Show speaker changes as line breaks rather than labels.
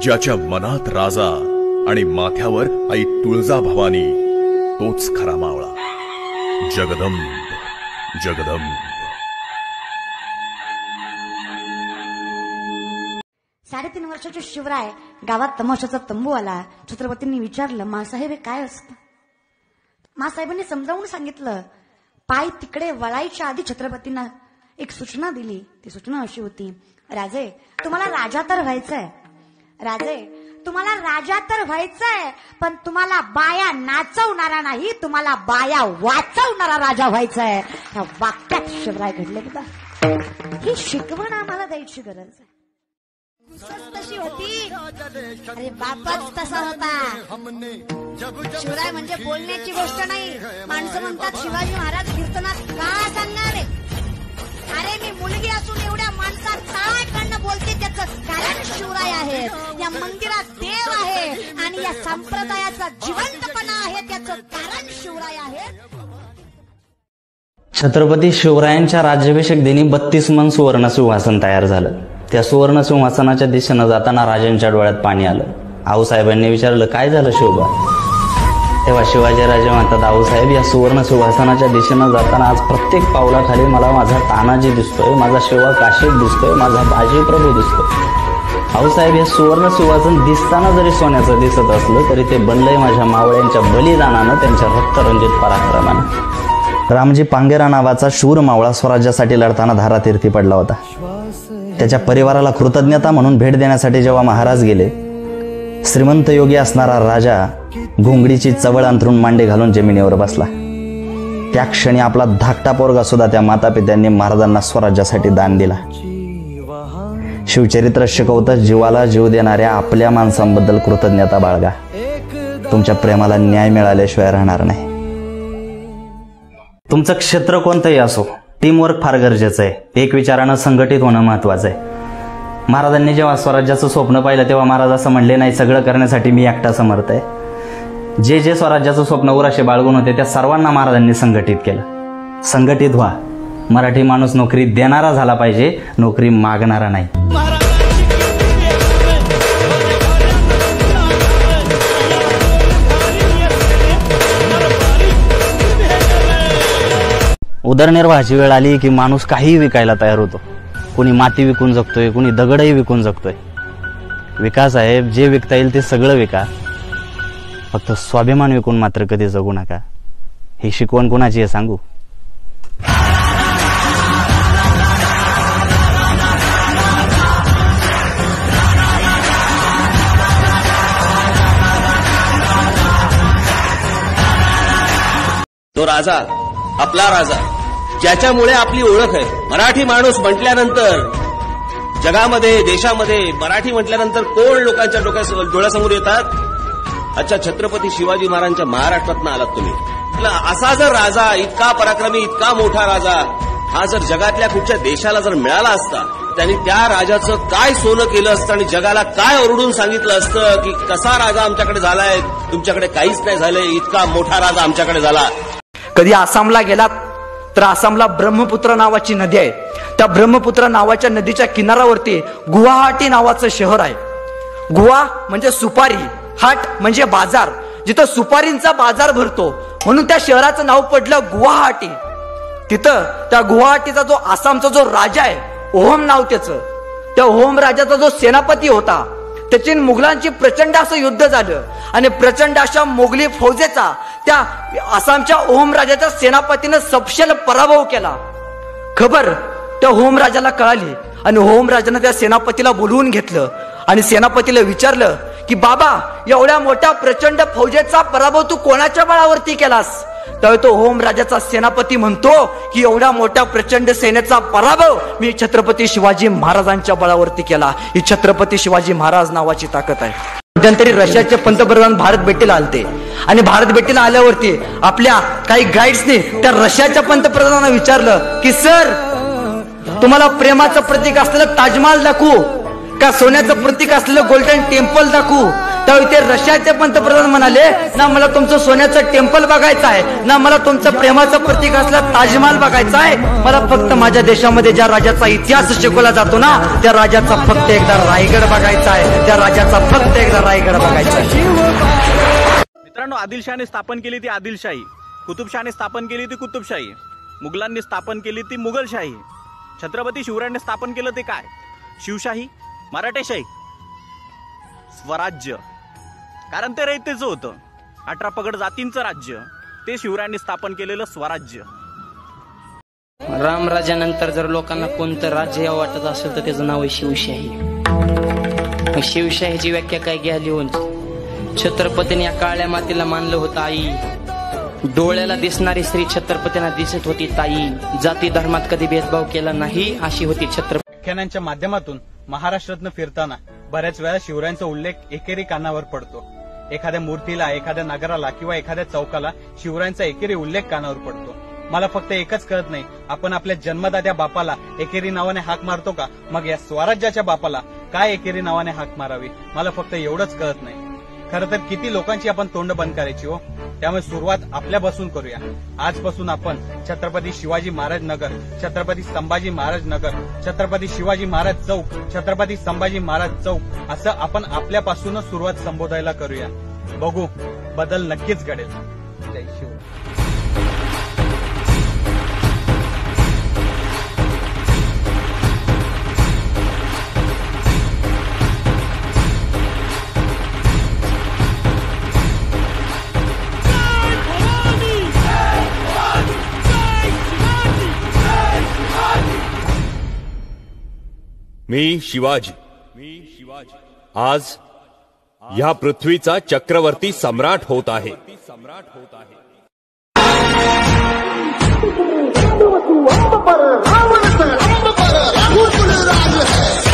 ज्याच्या मनात राजा आणि माथ्यावर आई तुळजा भवानी, तोच खरा मावळा. जगदंब जगदंब.
3.5 वर्षाचे शिवराय गावात तमाशाचा तंबू आला. छत्रपतींनी विचारलं, मासाहेब हे काय असतं? मासाहेबांनी समजावून सांगितलं. पाय तिकडे वळायच्या आधी छत्रपतींना एक सूचना दिली. ती सूचना अशी होती, राजे तुम्हाला राजा तर व्हायचंय, राजे तुम्हाला राजा तर व्हायचंय, पण तुम्हाला बाया नाचवणारा नाही, तुम्हाला बाया वाचवणारा राजा व्हायचंय. ह्या वाक्यात शिवराय घडले बघा. ही शिकवण आम्हाला द्यायची गरज आहे. तशी होती, अरे बापच तसा होता. शिवराय म्हणजे बोलण्याची गोष्ट नाही. माणसं म्हणतात शिवाजी महाराज कीर्तनात का सांगणार आहे? अरे मी मुलगी असून एवढ्या माणसात टाळकडनं बोलते, त्याचं कारण शिवराय आहे. या मंदिरात देव आहे आणि या संप्रदायाचा जिवंतपणा आहे, त्याचं कारण शिवराय आहे.
छत्रपती शिवरायांच्या राज्याभिषेक दिनी 32 मन सुवर्ण सिंहासन तयार झालं. त्या सुवर्ण सिंहासनाच्या दिशेनं जाताना राजांच्या डोळ्यात पाणी आलं. आऊसाहेबांनी विचारलं, काय झालं शिवबा? तेव्हा शिवाजीराजे म्हणतात, आऊसाहेब या सुवर्ण सिंहासनाच्या दिशेनं जाताना आज प्रत्येक पावलाखाली मला माझा तानाजी दिसतोय, माझा शिवा काशीद दिसतोय, माझा बाजी प्रभू दिसतोय. आऊसाहेब हे सुवर्ण सिंहासन दिसताना जरी सोन्याचं दिसत असलं तरी ते बनलंय माझ्या मावळ्यांच्या बलिदानानं, त्यांच्या रक्तरंजित पराक्रमानं. रामजी पांगेरा नावाचा शूर मावळा स्वराज्यासाठी लढताना धारातीर्थी पडला होता. त्याच्या परिवाराला कृतज्ञता म्हणून भेट देण्यासाठी जेव्हा महाराज गेले, श्रीमंत योगी असणारा राजा घोंगडीची चवळ अंथरून मांडे घालून जमिनीवर बसला. त्या क्षणी आपला धाकटा पोरगा सुद्धा त्या मातापित्यांनी महाराजांना स्वराज्यासाठी दान दिला. शिवचरित्र शिकवतं, जीवाला जीव देणाऱ्या आपल्या माणसांबद्दल कृतज्ञता बाळगा. तुमच्या प्रेमाला न्याय मिळाल्याशिवाय राहणार नाही. तुमचं क्षेत्र कोणतंही असो, टीमवर्क फार गरजेचं आहे. एक विचारानं संघटित होणं महत्वाचं आहे. महाराजांनी जेव्हा स्वराज्याचं स्वप्न पाहिलं तेव्हा महाराज असं म्हणले नाही, सगळं करण्यासाठी मी एकटा समर्थ आहे. जे जे स्वराज्याचं स्वप्न उराशे बाळगून होते त्या सर्वांना महाराजांनी संघटित केलं. संघटित व्हा. मराठी माणूस नोकरी देणारा झाला पाहिजे, नोकरी मागणारा नाही. उदरनिर्वाहाची वेळ आली की माणूस काहीही विकायला तयार होतो. कुणी माती विकून जगतोय, कुणी दगडही विकून जगतोय. विकास साहेब, जे विकता येईल ते सगळं विका, फक्त स्वाभिमान विकून मात्र कधी जगू नका. ही शिकवण कुणाची आहे सांगू?
तो राजा आपला राजा, ज्याच्यामुळे आपली ओळख आहे. मराठी माणूस म्हटल्यानंतर जगामध्ये, देशामध्ये मराठी म्हटल्यानंतर कोण लोकांच्या डोळ्यासमोर येतात? अच्छा, छत्रपती शिवाजी महाराजांच्या महाराष्ट्रातनं आलात तुम्ही. असा जर राजा, इतका पराक्रमी, इतका मोठा राजा, हा जर जगातल्या कुठच्या देशाला जर मिळाला असता, त्यांनी त्या राजाचं काय सोनं केलं असतं आणि जगाला काय ओरडून सांगितलं असतं की कसा राजा आमच्याकडे झालाय, तुमच्याकडे काहीच नाही झालंय, इतका मोठा राजा आमच्याकडे झाला.
कधी आसामला गेलात तर आसामला ब्रह्मपुत्र नावाची नदी आहे. त्या ब्रह्मपुत्र नावाच्या नदीच्या किनाऱ्यावरती गुवाहाटी नावाचं शहर आहे. गुवा म्हणजे सुपारी, हाट म्हणजे बाजार, जिथं सुपारींचा बाजार भरतो, म्हणून त्या शहराचं नाव पडलं गुवाहाटी. तिथं त्या गुवाहाटीचा जो आसामचा जो राजा आहे, ओहम नाव त्याचं, त्या ओहम राजाचा जो सेनापती होता, त्याची मुघलांची प्रचंड असं युद्ध झालं आणि प्रचंड अशा मोगली फौजेचा त्या आसामच्या ओहम राजाच्या सेनापतीनं सपशेल पराभव केला. खबर त्या ओहम राजाला कळाली आणि ओहम राजानं त्या सेनापतीला बोलवून घेतलं आणि सेनापतीला विचारलं की बाबा, एवढ्या मोठ्या प्रचंड फौजेचा पराभव तू कोणाच्या बळावरती केलास? त्यावेळी तो ओहम राजाचा सेनापती म्हणतो की एवढ्या मोठ्या प्रचंड सेनेचा पराभव मी छत्रपती शिवाजी महाराजांच्या बळावरती केला. ही छत्रपती शिवाजी महाराज नावाची ताकद आहे. मध्यंतरी रशियाचे पंतप्रधान भारत भेटीला आलते आणि भारत भेटीला आल्यावरती आपल्या काही गाईड्सने त्या रशियाच्या पंतप्रधानांना विचारलं की सर, तुम्हाला प्रेमाचं प्रतीक असलेलं ताजमहाल दाखवू का सोन्याचं प्रतीक असलेलं गोल्डन टेम्पल दाखवू? तेव्हा इथे रशियाचे पंतप्रधान म्हणाले, ना मला तुमचं सोन्याचं टेम्पल बघायचं आहे, ना मला तुमचं प्रेमाचं प्रतीक असला ताजमहाल बघायचा आहे, मला फक्त माझ्या देशामध्ये ज्या राजाचा इतिहास शिकवला जातो ना, त्या राजाचा फक्त एकदा रायगड बघायचा आहे, त्या राजाचा फक्त एकदा रायगड बघायचा आहे.
मित्रांनो, आदिलशहाने स्थापन केली ती आदिलशाही, कुतुबशहाने स्थापन केली ती कुतुबशाही, मुघलांनी स्थापन केली ती मुघलशाही, छत्रपती शिवरायांनी स्थापन केलं ते काय? शिवशाही, मराठेशाही, स्वराज्य. कारण ते रयतेचं होतं, 18 पगड जातींचं राज्य, ते शिवरायांनी स्थापन केलेलं स्वराज्य.
रामराजानंतर जर लोकांना कोणतं राज्य यावं वाटत असेल तर त्याचं नाव आहे शिवशाही. शिवशाहीची व्याख्या काय घ्या लिहून. छत्रपतीने या काळ्या मातीला मानलं होतं आई, डोळ्याला दिसणारी स्त्री छत्रपतींना दिसत होती ताई, जाती धर्मात कधी भेदभाव केला नाही अशी होती छत्रपती.
व्याख्यानांच्या माध्यमातून महाराष्ट्रातनं फिरताना बऱ्याच वेळा शिवरायांचा उल्लेख एकेरी कानावर पडतो. एखाद्या मूर्तीला, एखाद्या नगराला किंवा एखाद्या चौकाला शिवरायांचा एकेरी उल्लेख कानावर पडतो. मला फक्त एकच कळत नाही, आपण आपल्या जन्मदात्या बापाला एकेरी नावाने हाक मारतो का? मग या स्वराज्याच्या बापाला काय एकेरी नावाने हाक मारावी? मला फक्त एवढंच कळत नाही. खरं तर किती लोकांची आपण तोंड बंद करायची हो. त्यामुळे सुरुवात आपल्यापासून करूया. आजपासून आपण छत्रपती शिवाजी महाराज नगर, छत्रपती संभाजी महाराज नगर, छत्रपती शिवाजी महाराज चौक, छत्रपती संभाजी महाराज चौक असं आपण आपल्यापासूनच सुरुवात संबोधायला करूया. बघू, बदल नक्कीच घडेल. जय शिव.
मी शिवाजी आज या पृथ्वीचा चक्रवर्ती सम्राट होत आहे.
रावण पर राम पर राहुल राज है.